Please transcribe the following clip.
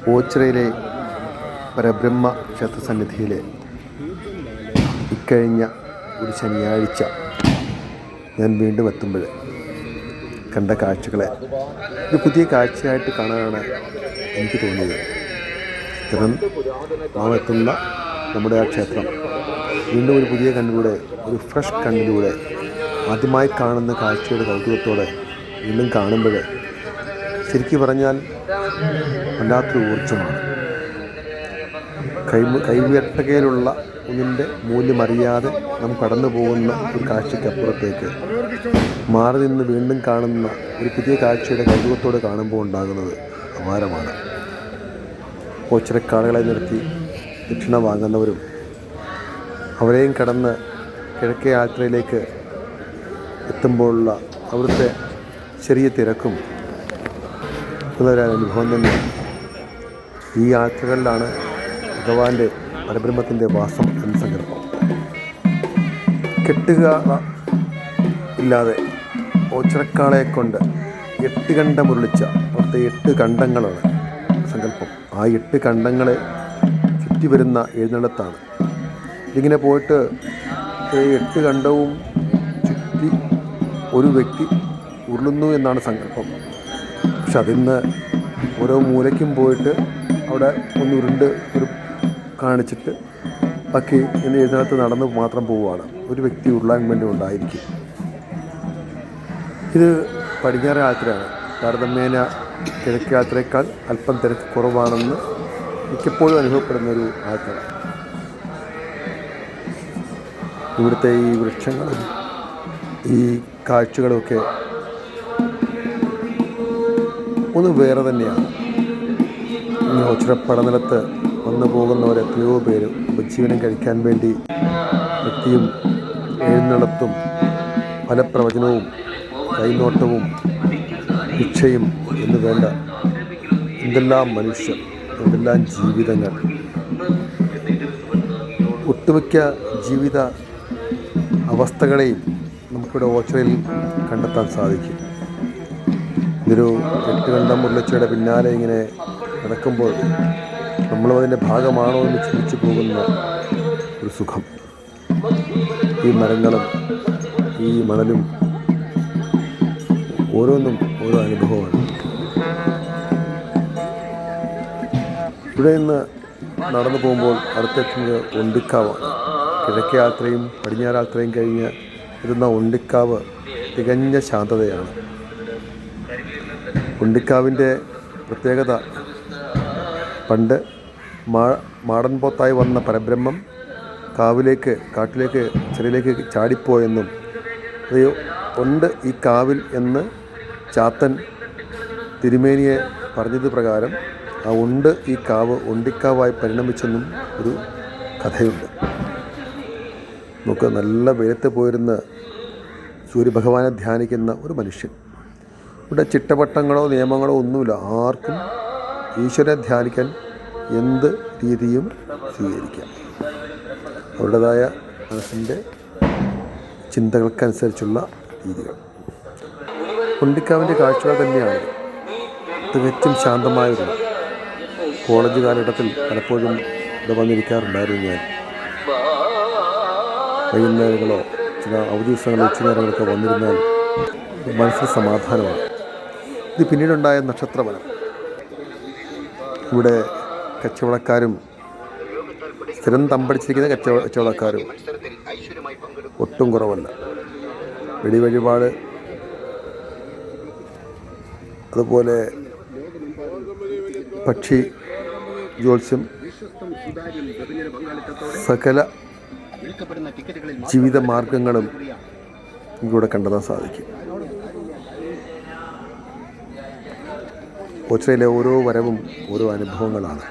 ഓച്ചിറയിലെ പരബ്രഹ്മ ക്ഷേത്രസന്നിധിയിൽ ഇക്കഴിഞ്ഞ ഒരു ശനിയാഴ്ച ഞാൻ വീണ്ടും എത്തുമ്പോൾ കണ്ട കാഴ്ചകളെ ഒരു പുതിയ കാഴ്ചയായിട്ട് കാണാനാണ് എനിക്ക് തോന്നിയത്. സ്ഥിരം നാം എത്തുന്ന നമ്മുടെ ആ ക്ഷേത്രം വീണ്ടും ഒരു പുതിയ കണ്ണിലൂടെ, ഒരു ഫ്രഷ് കണ്ണിലൂടെ, ആദ്യമായി കാണുന്ന കാഴ്ചയുടെ കൗതുകത്തോടെ വീണ്ടും കാണുമ്പോൾ ശരിക്കും പറഞ്ഞാൽ വല്ലാത്തൊരു ഊർജ്ജമാണ്. കൈവെട്ടകയിലുള്ള ഒന്നിൻ്റെ മൂല്യമറിയാതെ നാം കടന്നു പോകുന്ന ഒരു കാഴ്ചയ്ക്കപ്പുറത്തേക്ക് മാറി നിന്ന് വീണ്ടും കാണുന്ന ഒരു പുതിയ കാഴ്ചയുടെ കൗതുകത്തോടെ കാണുമ്പോൾ ഉണ്ടാകുന്നത് അപാരമാണ്. ഓച്ചിറക്കാളുകളെ നിർത്തി ദക്ഷിണ വാങ്ങുന്നവരും അവരെയും കടന്ന് കിഴക്കേ യാത്രയിലേക്ക് എത്തുമ്പോഴുള്ള അവിടുത്തെ ചെറിയ തിരക്കും ഒരു അനുഭവം തന്നെ. ഈ യാത്രകളിലാണ് ഭഗവാന്റെ പരബ്രഹ്മത്തിൻ്റെ വാസം എന്ന സങ്കല്പം. കെട്ടുക ഇല്ലാതെ ഓച്ചിറക്കാളെ കൊണ്ട് 8 കണ്ടം ഉരുളിച്ച അവിടുത്തെ 8 കണ്ടങ്ങളാണ് സങ്കല്പം. ആ 8 കണ്ടങ്ങളെ ചുറ്റി വരുന്ന എഴുന്നള്ളത്താണ്. ഇതിങ്ങനെ പോയിട്ട് 8 കണ്ടവും ചുറ്റി ഒരു വ്യക്തി ഉരുളുന്നു എന്നാണ് സങ്കല്പം. പക്ഷെ അതിന്ന് ഓരോ മൂലയ്ക്കും പോയിട്ട് അവിടെ ഒന്ന് ഉരുണ്ട് ഒരു കാണിച്ചിട്ട് ബാക്കി ഇന്ന് എഴുന്നള്ളത്ത് നടന്ന് മാത്രം പോവുകയാണ്. ഒരു വ്യക്തി ഉരുളാൻ വേണ്ടി ഉണ്ടായിരിക്കും. ഇത് പടിഞ്ഞാറ് യാത്രയാണ്. താരതമ്യേന കിഴക്ക് യാത്രയേക്കാൾ അല്പം തിരക്ക് കുറവാണെന്ന് മിക്കപ്പോഴും അനുഭവപ്പെടുന്നൊരു യാത്ര. ഇവിടുത്തെ ഈ വൃക്ഷങ്ങളും ഈ കാഴ്ചകളുമൊക്കെ ഒന്ന് വേറെ തന്നെയാണ്. ഓച്ചിറ പടനിലത്ത് വന്നു പോകുന്നവർ എത്രയോ പേര് ഉപജീവനം കഴിക്കാൻ വേണ്ടി വ്യക്തിയും എഴുന്നള്ളത്തും ഫലപ്രവചനവും കൈനോട്ടവും ഭിക്ഷയും എന്ന് വേണ്ട എന്തെല്ലാം മനുഷ്യർ, എന്തെല്ലാം ജീവിതങ്ങൾ, ഒട്ടുമിക്ക ജീവിത അവസ്ഥകളെയും നമുക്കിവിടെ ഓച്ചിറയിൽ കണ്ടെത്താൻ സാധിക്കും. ഇതൊരു 8 കണ്ടം മുരളിച്ചയുടെ പിന്നാലെ ഇങ്ങനെ നടക്കുമ്പോൾ നമ്മളും അതിൻ്റെ ഭാഗമാണോ എന്ന് ചിന്തിച്ചു പോകുന്ന ഒരു സുഖം. ഈ മരങ്ങളും ഈ മണലും ഓരോന്നും ഓരോ അനുഭവമാണ്. ഇവിടെ നിന്ന് നടന്നു പോകുമ്പോൾ അടുത്തെത്തുന്നത് ഒണ്ടിക്കാവാണ്. കിഴക്കേ യാത്രയും പടിഞ്ഞാറ് യാത്രയും കഴിഞ്ഞ് എത്തുന്ന ഒണ്ടിക്കാവ് തികഞ്ഞ ശാന്തതയാണ്. ഒണ്ടിക്കാവിൻ്റെ പ്രത്യേകത, പണ്ട് മാടൻ പോത്തായി വന്ന പരബ്രഹ്മം കാട്ടിലേക്ക് ചെറിയിലേക്ക് ചാടിപ്പോയെന്നും അത് ഉണ്ട് ഈ കാവിൽ എന്ന് ചാത്തൻ തിരുമേനിയെ പറഞ്ഞത് പ്രകാരം ആ ഉണ്ട് ഈ കാവ് ഒണ്ടിക്കാവായി പരിണമിച്ചെന്നും ഒരു കഥയുണ്ട്. നമുക്ക് നല്ല വെയിലത്ത് പോയിരുന്ന് സൂര്യഭഗവാനെ ധ്യാനിക്കുന്ന ഒരു മനുഷ്യൻ. ഇവിടെ ചിട്ടവട്ടങ്ങളോ നിയമങ്ങളോ ഒന്നുമില്ല. ആർക്കും ഈശ്വരനെ ധ്യാനിക്കാൻ എന്ത് രീതിയും സ്വീകരിക്കാം. അവരുടേതായ മനസ്സിൻ്റെ ചിന്തകൾക്കനുസരിച്ചുള്ള രീതികൾ. ഒണ്ടിക്കാവിൻ്റെ കാഴ്ചകൾ തന്നെയാണ് തികച്ചും ശാന്തമായൊരു. കോളേജ് കാലഘട്ടത്തിൽ പലപ്പോഴും ഇവിടെ വന്നിരിക്കാറുണ്ടായിരുന്നു ഞാൻ. വൈകുന്നേരങ്ങളോ ചില അവധി ദിവസങ്ങളോ ഉച്ചനേരങ്ങളൊക്കെ വന്നിരുന്നാൽ മനസ്സിന് സമാധാനമാണ്. ഇത് പിന്നീടുണ്ടായ നക്ഷത്രവനം. ഇവിടെ കച്ചവടക്കാരും സ്ഥിരം തമ്പടിച്ചിരിക്കുന്ന കച്ചവടക്കാരും ഒട്ടും കുറവല്ല. വെടിവഴിപാട്, അതുപോലെ പക്ഷി ജ്യോത്സ്യം, സകല ജീവിത മാർഗങ്ങളും ഇവിടെ കണ്ടെത്താൻ സാധിക്കും. ഓച്ചിറയിലെ ഓരോ വരവും ഓരോ അനുഭവങ്ങളാണ്.